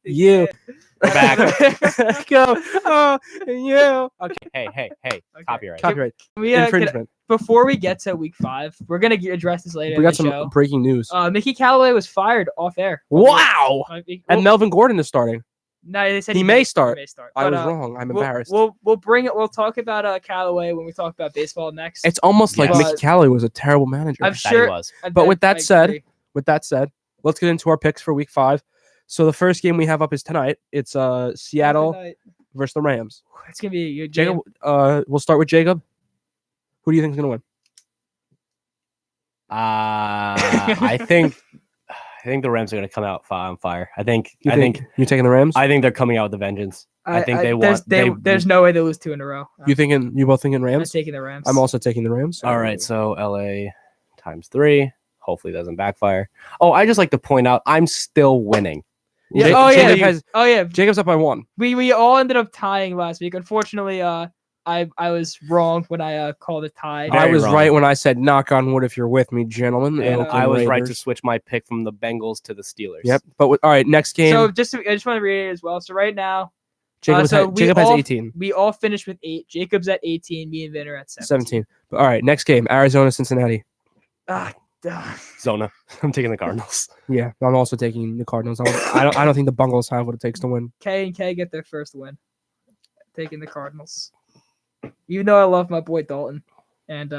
You. We're back. Go. Oh, you. Okay. Hey. Okay. Copyright. Copyright. We, Infringement. before we get to week 5, we're gonna address this later We in got the some show. breaking news. Mickey Callaway was fired off air. Wow. And Melvin Gordon is starting. No, they said He may start. He may start. I But, was wrong. I'm embarrassed. We'll bring it. We'll talk about Callaway when we talk about baseball next. It's almost like Yes. Mickey Callaway was a terrible manager. I'm That sure. he was. But with that I said, agree. let's get into our picks for week 5. So the first game we have up is tonight. It's Seattle Tonight. versus the Rams. It's gonna be a good game. Jacob, we'll start with Jacob. Who do you think is going to win? I think the Rams are going to come out on fire. I think You're taking the Rams? I think they're coming out with a vengeance. I think they want. There's no way they lose 2 in a row. You both thinking I'm Rams? taking the Rams. I'm also taking the Rams. All right, so LA times 3. Hopefully, it doesn't backfire. Oh, I just like to point out I'm still winning. Yeah. Jacob's up by 1. We all ended up tying last week. Unfortunately, I was wrong when I called it tie. Very I was wrong. right when I said knock on wood if you're with me, gentlemen. And Oakland I was right to Raiders. switch my pick from the Bengals to the Steelers. Yep. But all right, next game. So I just want to read it as well. So right now, Jacob has all- 18. we all finished with 8. Jacob's at 18. Me and Vin are at 17. But all right, next game, Arizona, Cincinnati. Zona. I'm taking the Cardinals. Yeah, I'm also taking the Cardinals. I don't think the Bungles have what it takes to win. K and K get their first win. Taking the Cardinals. You know I love my boy Dalton, and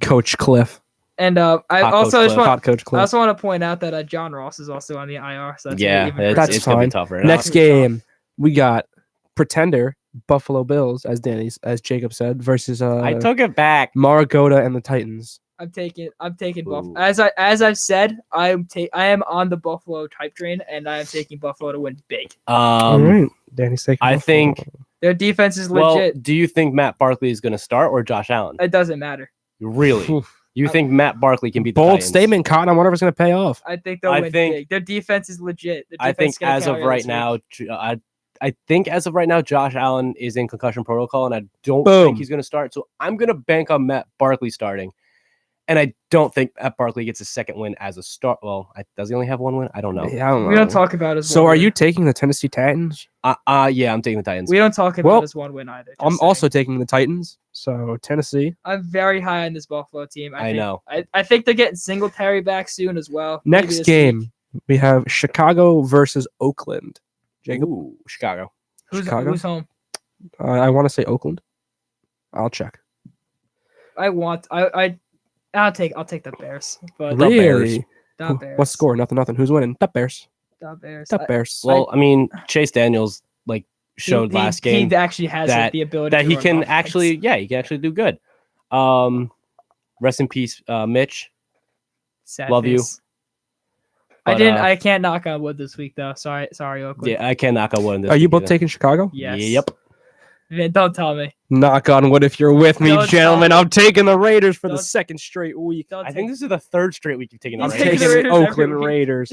Coach Cliff. I Hot also Coach just Cliff. want Hot Coach Cliff. I also want to point out that John Ross is also on the IR. So that's Yeah, even further. That's it's gonna be fine. tougher. Next Tough. game, we got Pretender, Buffalo Bills, as Jacob said, versus I took it back. Mariota and the Titans. I'm taking Buffalo. Ooh. As I've said, I am on the Buffalo type train, and I am taking Buffalo to win big. All right, Danny's taking. I Buffalo. think. Their defense is Well, legit. do you think Matt Barkley is going to start or Josh Allen? It doesn't matter. Really? Oof. You think Matt Barkley can beat the Bold Titans? statement, Cotton. I wonder if it's going to pay off. I think they'll I win think- big. Their defense is legit. Their I defense think is gonna as of carry right this now, week. I think as of right now, Josh Allen is in concussion protocol, and I don't Boom. think he's going to start. So I'm going to bank on Matt Barkley starting, and I don't think Matt Barkley gets a second win as a start. Well, does he only have 1 win? I don't know. Yeah, I don't know. we don't talk about as So one are win. you taking the Tennessee Titans? Yeah, I'm taking the Titans. We don't talk about Well, as one win either. just I'm saying. also taking the Titans. So Tennessee. I'm very high on this Buffalo team. I know. I think they're getting Singletary back soon as well. Maybe Next this game, week. we have Chicago versus Oakland. Jacob, Ooh, Chicago. Chicago? Who's home? I want to say Oakland. I'll check. I'll take the Bears. But The Bears. Really? the Bears. What's the score? Nothing. Who's winning? The Bears. The Bears. The Bears. Well, I mean, Chase Daniels showed last game He actually has the ability that to he run can offense. actually, he can actually do good. Rest in peace, Mitch. Sad love you. face. But, I can't knock on wood this week though. Sorry, Oakland. Yeah, I can knock on wood. Are you both taking Chicago? Yes. Yep. Man, don't tell me. Knock on wood if you're with me, Don't gentlemen. tell me. I'm taking the Raiders for the Don't- second straight week. Don't I take- think this is the 3rd straight week you've taken the I'm He's Raiders. taking taking the the Raiders Oakland every week. Raiders.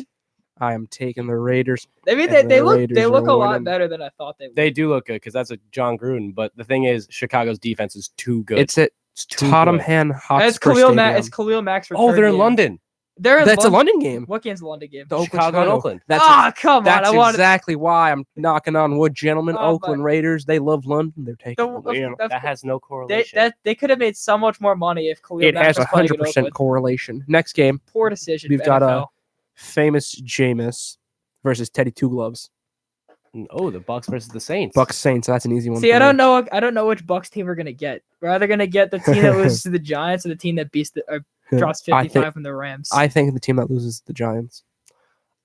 I am taking the Raiders. I mean, and they the look Raiders they look are a lot winning. better than I thought they would. They do look good because that's a John Gruden. But the thing is, Chicago's defense is too good. It's at too Tottenham it's Hotspur Khalil Stadium. It's Khalil Mack's Oh, return they're in game. London. They're in That's a London. London game. What game's the London game? The Chicago and Oakland. That's Come on! That's I want exactly why I'm knocking on wood, gentlemen. Oh, Oakland Raiders, they love London. They're taking the win. That has no correlation. they could have made so much more money if Khalil It Mack has was playing at 100% Oakland. correlation. Next game, Poor decision. we've for got NFL. a famous Jameis versus Teddy Two Gloves. Oh, the Bucks versus the Saints. Bucks Saints. That's an easy one. See, for I me. don't know. I don't know which Bucks team we're gonna get. We're either gonna get the team that loses to the Giants or the team that beats drops I 55 think- from the Rams. I think the team that loses is the Giants.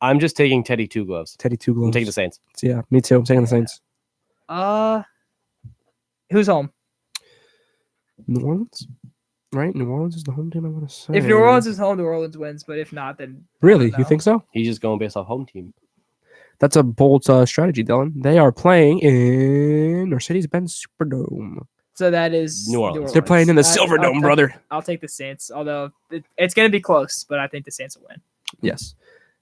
I'm just taking Teddy Two Gloves. Teddy Two Gloves. I'm taking the Saints. Yeah, me too. I'm taking the Saints. Who's home? New Orleans, right? New Orleans is the home team. I want to say. If New Orleans is home, New Orleans wins. But if not, then Really, No. you think so? He's just going based off home team. That's a bold strategy, Dylan. They are playing in Mercedes-Benz Superdome. so that is New Orleans. They're playing in the I- Silverdome, brother. I'll take the Saints, although it's gonna be close. But I think the Saints will win. Yes.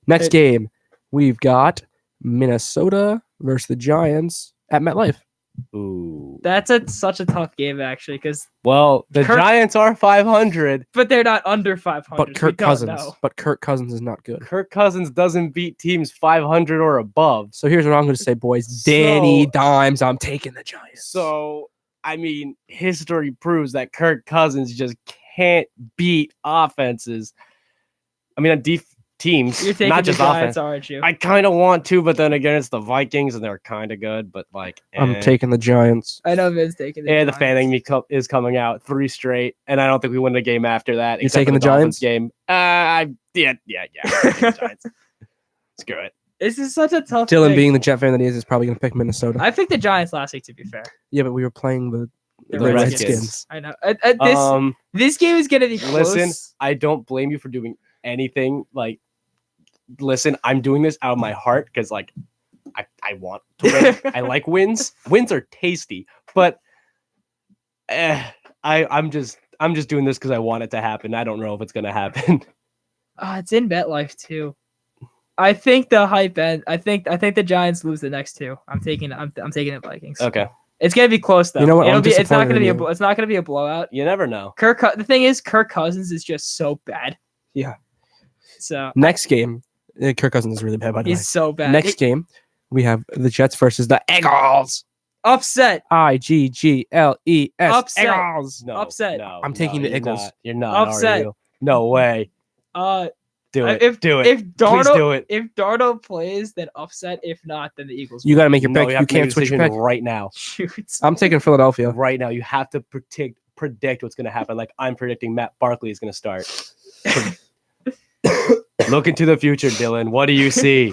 Next game, we've got Minnesota versus the Giants at MetLife. Ooh. That's such a tough game actually, Well, the Kirk- Giants are 500. but they're not under 500. But We Kirk don't Cousins. know. But Kirk Cousins is not good. Kirk Cousins doesn't beat teams 500 or above. So here's what I'm going to say, boys. Danny So- Dimes, I'm taking the Giants. So, I mean, history proves that Kirk Cousins just can't beat offenses. I mean, teams, You're taking not the just Giants, offense. aren't you? I kind of want to, but then again, it's the Vikings, and they're kind of good. But like, I'm taking the Giants. I know Vin's taking the the Giants. fan is coming out 3 straight, and I don't think we win the game after that. You're except taking for the Dolphins Giants? game. I'm taking the Giants. Screw it. This is such a tough Dylan, thing. being the Jet fan that he is probably going to pick Minnesota. I picked the Giants last week, to be fair. Yeah, but we were playing the The Redskins. I know. This game is gonna be close. Listen, I don't blame you for doing anything. Like, listen, I'm doing this out of my heart because, like, I want to win. I like wins. Wins are tasty, but I'm just doing this because I want it to happen. I don't know if it's gonna happen. It's in BetLife too. I think the hype end. I think the Giants lose the next two. I'm taking the Vikings. Okay, It's gonna be close though. You know what? I'm It's not gonna disappointed be in you. it's not gonna be a blowout. you never know. The thing is, Kirk Cousins is just so bad. Yeah. So Next game, Kirk Cousins is really bad, by the way. he's so bad. Next game, we have the Jets versus the Eagles. Upset. Iggles. Upset. Eagles. No, Upset. No, I'm taking the you're Eagles. not. You're not. Upset. Are you? No way. Do it. If do it. if Please do Darnold it. if Darnold plays, then upset. If not, then the Eagles. You got to make your No, pick. you You have to make can't a switch your decision pick. right now. Shoot. I'm taking Philadelphia. Right now, you have to predict what's going to happen. Like I'm predicting Matt Barkley is going to start. Look into the future, Dylan. What do you see?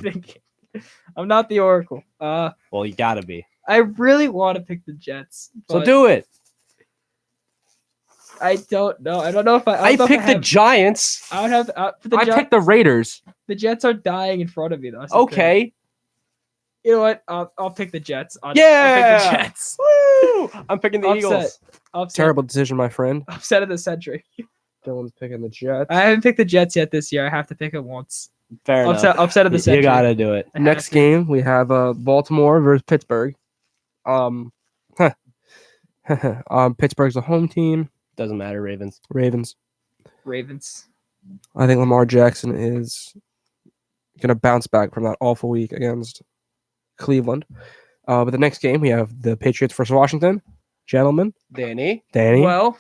I'm not the Oracle. Well, you got to be. I really want to pick the Jets. So but do it. I don't know. I don't know if I. I don't know if picked the have- Giants. I would have. For the I Jets, picked the Raiders. the Jets are dying in front of me though. so Okay. You know what? I'll pick the Jets. I'll pick Yeah. the Jets. Woo! I'm picking the Upset. Eagles. Upset. Terrible decision, my friend. Upset of the century. Dylan's picking the Jets. I haven't picked the Jets yet this year. I have to pick it once. Fair enough. Upset of the century. You got to do it. I have Next to. game, we have Baltimore versus Pittsburgh. Pittsburgh's a home team. Doesn't matter, Ravens. Ravens. Ravens. I think Lamar Jackson is going to bounce back from that awful week against Cleveland. But the next game, we have the Patriots versus Washington. Gentlemen, Danny. Danny. Well,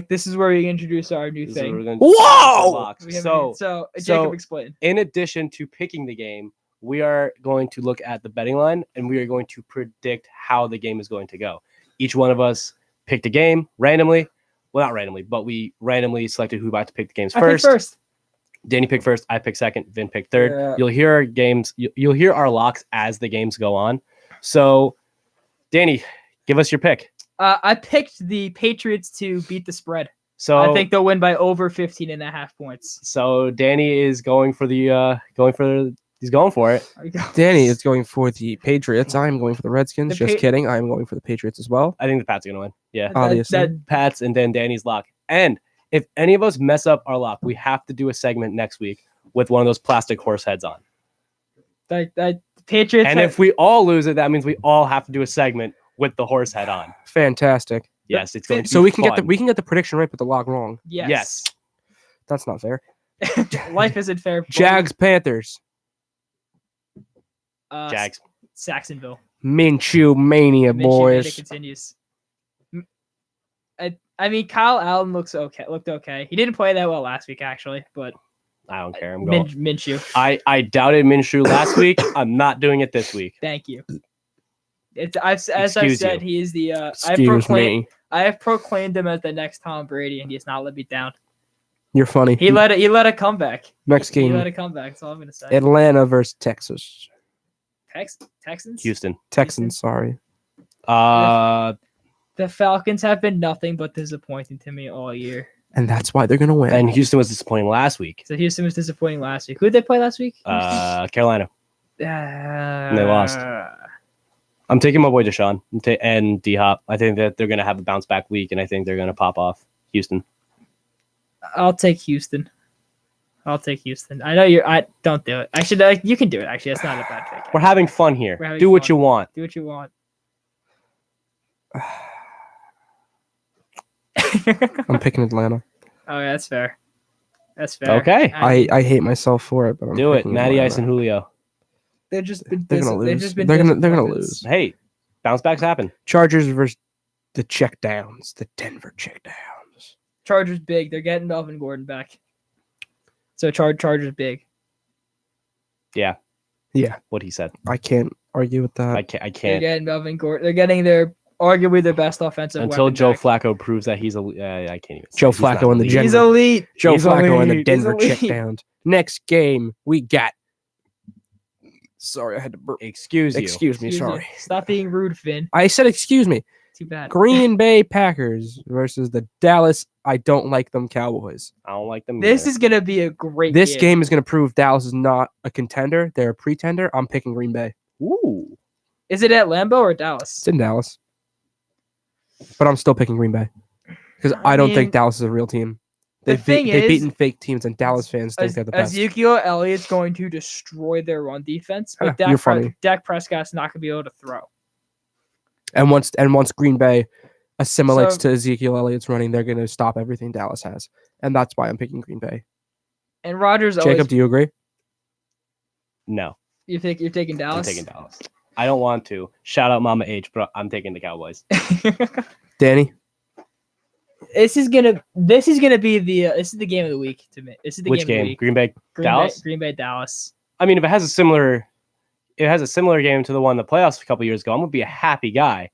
this is where we introduce our new This is what we're thing. gonna do. Whoa! Locks. We have So, so so- Jacob, explain. in addition to picking the game, we are going to look at the betting line and we are going to predict how the game is going to go. Each one of us picked a game randomly. Well, not randomly, but we randomly selected who about to pick the games I picked first. first. Danny picked first. I picked second. Vin picked third. Yeah. You'll hear our games. You'll hear our locks as the games go on. So, Danny, give us your pick. I picked the Patriots to beat the spread. So I think they'll win by over 15.5 points. so. Danny is going for the he's going for it. There we go. Danny is going for the Patriots. I'm going for the Redskins. The Just Pa- kidding. I'm going for the Patriots as well. I think the Pats are gonna win. Yeah, Obviously. Pats and then Danny's lock. And if any of us mess up our lock, we have to do a segment next week with one of those plastic horse heads on. That Patriots. And if we all lose it, that means we all have to do a segment with the horse head on. Fantastic. Yes, it's going to So be we can fun. get the prediction right, but the log wrong. yes. That's not fair. Life isn't fair. but- Jags Panthers. Jags. Saxonville. Minshew mania, Minshew Mania boys. continues. I mean, Kyle Allen looked okay. He didn't play that well last week, actually, but I don't care. I'm going. Minshew. I doubted Minshew last week. I'm not doing it this week. Thank you. As I Excuse said, you. he is the. Excuse me. I have proclaimed him as the next Tom Brady, and he has not let me down. You're funny. He let a comeback. Next He game, let a comeback. That's all I'm gonna say. Atlanta versus Texas. Texans. Houston. Texans, sorry. The Falcons have been nothing but disappointing to me all year. And that's why they're going to win. And Houston was disappointing last week. So Houston was disappointing last week. Who did they play last week? Carolina. And they lost. I'm taking my boy Deshaun and D Hop. I think that they're going to have a bounce back week, and I think they're going to pop off. Houston. I'll take Houston. I know I don't do it. Actually, you can do it. Actually, that's not a bad pick. We're having fun here. We're having Do what fun. you want. Do what you want. I'm picking Atlanta. Oh, yeah, that's fair. That's fair. Okay. I hate myself for it, but I'm Do it, picking Matty Ice Atlanta. and Julio. They've just been They're gonna They've lose. just been They're gonna disappointments. lose. Hey, bounce backs happen. Chargers versus the checkdowns, the Denver checkdowns. Chargers big. They're getting Melvin Gordon back. So Chargers big. Yeah, Yeah, what he said. I can't argue with that. I They're can't. getting Melvin Gordon. They're getting arguably their best offensive Until weapon Joe back. Flacco proves that he's I can't even. Say Joe he's not Flacco and the elite. Denver. He's elite. Joe He's Flacco and the elite. Denver He's elite. checkdowns. Next game we got. Sorry, I had to burp. Excuse you. Excuse me. Excuse me. Sorry. Stop being rude, Finn. I said excuse me. Too bad. Green Bay Packers versus the Dallas I don't like them Cowboys. I don't like them. This either. is gonna be a great This game is going to prove Dallas is not a contender. They're a pretender. I'm picking Green Bay. Ooh. Is it at Lambeau or Dallas? It's in Dallas. But I'm still picking Green Bay. Because I don't think Dallas is a real team. They've beaten fake teams, and Dallas fans think they're the best. Ezekiel Elliott's going to destroy their run defense, but You're funny. Dak Prescott's not going to be able to throw. And once Green Bay assimilates So- to Ezekiel Elliott's running, they're going to stop everything Dallas has. And that's why I'm picking Green Bay. And Rodgers Jacob, always. do you agree? No, You're taking I'm Dallas. taking Dallas. I don't want to. Shout out Mama H, but I'm taking the Cowboys. Danny? This is gonna be the game of the week to me. This is the Which game of the game? week. Green Bay, Dallas. Green Bay, Dallas. I mean, if it has a similar game to the one in the playoffs a couple years ago, I'm gonna be a happy guy,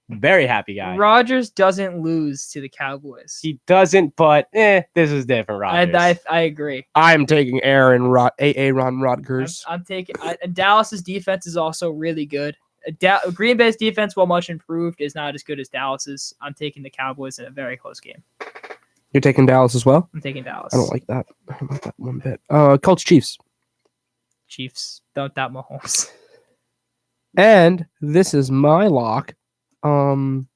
very happy guy. Rodgers doesn't lose to the Cowboys. He doesn't, but this is different. Rodgers. I agree. I'm taking Aaron Rodgers. I'm taking. And Dallas's defense is also really good. Green Bay's defense, while much improved, is not as good as Dallas's. I'm taking the Cowboys in a very close game. You're taking Dallas as well? I'm taking Dallas. I don't like that. I don't like that one bit. Colts Chiefs. Chiefs. Don't doubt Mahomes. And this is my lock. I'm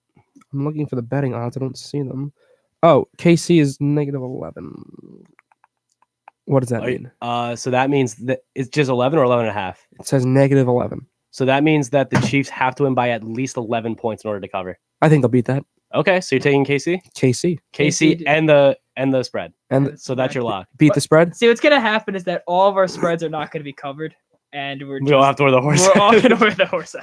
looking for the betting odds. I don't see them. Oh, KC is -11. What does that mean? So that means that it's just 11 or 11.5. It says -11. So that means that the Chiefs have to win by at least 11 points in order to cover. I think they'll beat that. Okay, so you're taking KC, KC KC, and the spread. and So that's your lock. beat the spread. See, what's gonna happen is that all of our spreads are not gonna be covered, and we're We all have to wear the horse. we're all gonna wear the horse.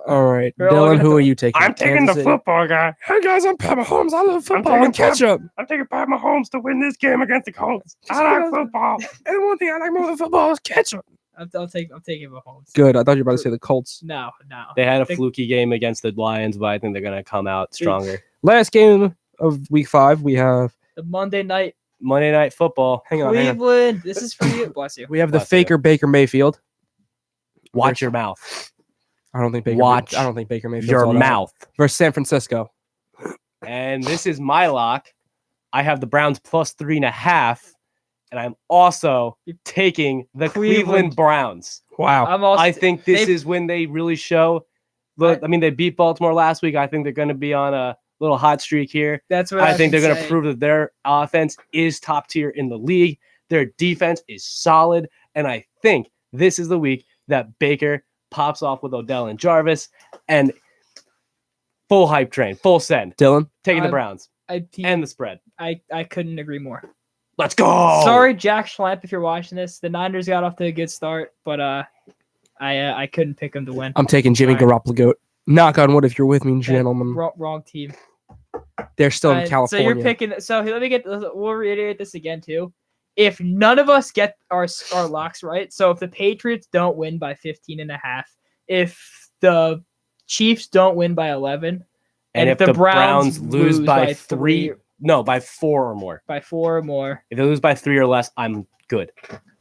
All right, We're all Dylan, gonna who throw- are you taking? I'm taking Kansas the City? football guy. Hey guys, I'm Pat Mahomes. I love football taking and ketchup. I'm taking Pat Mahomes to win this game against the Colts. I like football. And one thing I like more than football is ketchup. I'm taking Mahomes. Good. I thought you were about to say the Colts. No. They had a The- fluky game against the Lions, but I think they're gonna come out stronger. Last game of Week 5, we have. The Monday night Monday Night Football. Hang on. Cleveland. This is for you. Bless you. We have the Bless you. faker Baker Mayfield. Watch your mouth. I don't think Baker. Watch I don't think Baker Mayfield. Your mouth. versus San Francisco. And this is my lock. I have the Browns plus 3.5, and I'm also taking the Cleveland Cleveland. Browns. Wow. I'm also. I think this they- is when they really show. Look, I mean, they beat Baltimore last week. I think they're going to be on a little hot streak here. That's what I think they're going to say. prove that their offense is top tier in the league. Their defense is solid. And I think this is the week that Baker pops off with Odell and Jarvis and full hype train, full send, Dylan. taking the I'm- Browns I and the spread. couldn't agree more. Let's go. Sorry, Jack Schlamp, if you're watching this. The Niners got off to a good start, but I couldn't pick them to win. I'm taking Jimmy Garoppolo. Knock on wood if you're with me, gentlemen. Wrong team. They're still in So California. you're picking. So let me get. We'll reiterate this again too. If none of us get our locks right, so if the Patriots don't win by 15.5, if the Chiefs don't win by 11, and if the Browns lose by 3, no, by 4 or more. by 4 or more. If they lose by 3 or less, I'm good.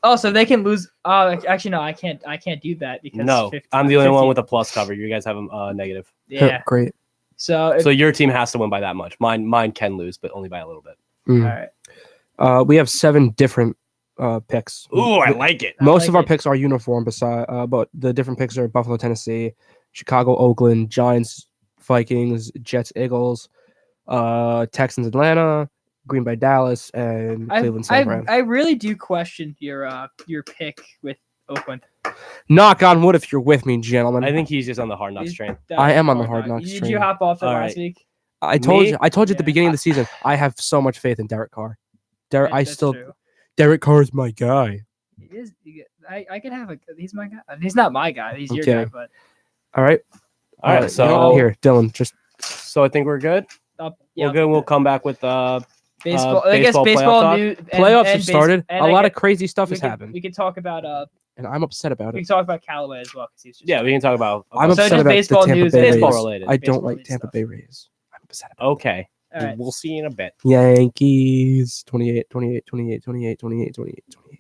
Oh, so they can lose. Oh, actually, no, I can't do that because No, 15 I'm the only one 15 with a plus cover. You guys have a negative. Yeah. Great. So, So your team has to win by that much. Mine can lose, but only by a little bit. all Mm. right. We have 7 different picks. Ooh, I like it. I Most like of our it. picks are uniform, but the different picks are Buffalo, Tennessee, Chicago, Oakland, Giants, Vikings, Jets, Eagles, Texans, Atlanta, Green Bay, Dallas, and Cleveland, San Fran. I really do question your pick with Oakland. Knock on wood if you're with me, gentlemen. I think he's just on the hard knocks He's train. I am on the Hard Knocks Did train. you hop off it All last right. week? I told Me? you. I told you at the Yeah. beginning of the season. I have so much faith in Derek Carr. That's true. Derek Carr is my guy. He is. I could have a. He's my guy. He's not my guy. He's I'm your guy. kidding. But All All right. right, You know what? so here, Dylan, just so I think we're good. yeah, We're good. We'll come back with baseball. I guess baseball baseball playoff news. playoffs have started. A lot of crazy stuff we has could, happened, We can talk about and I'm upset about we it. can talk about Callaway as well because he's just yeah. We can talk about. I'm So upset just about baseball the Tampa news Bay and Rays. baseball related. I don't baseball like news Tampa stuff. Bay Rays. I'm upset about Okay. All right. We'll see you in a bit. it. Yankees 28, 28, 28, 28, 28, 28, 28, 28.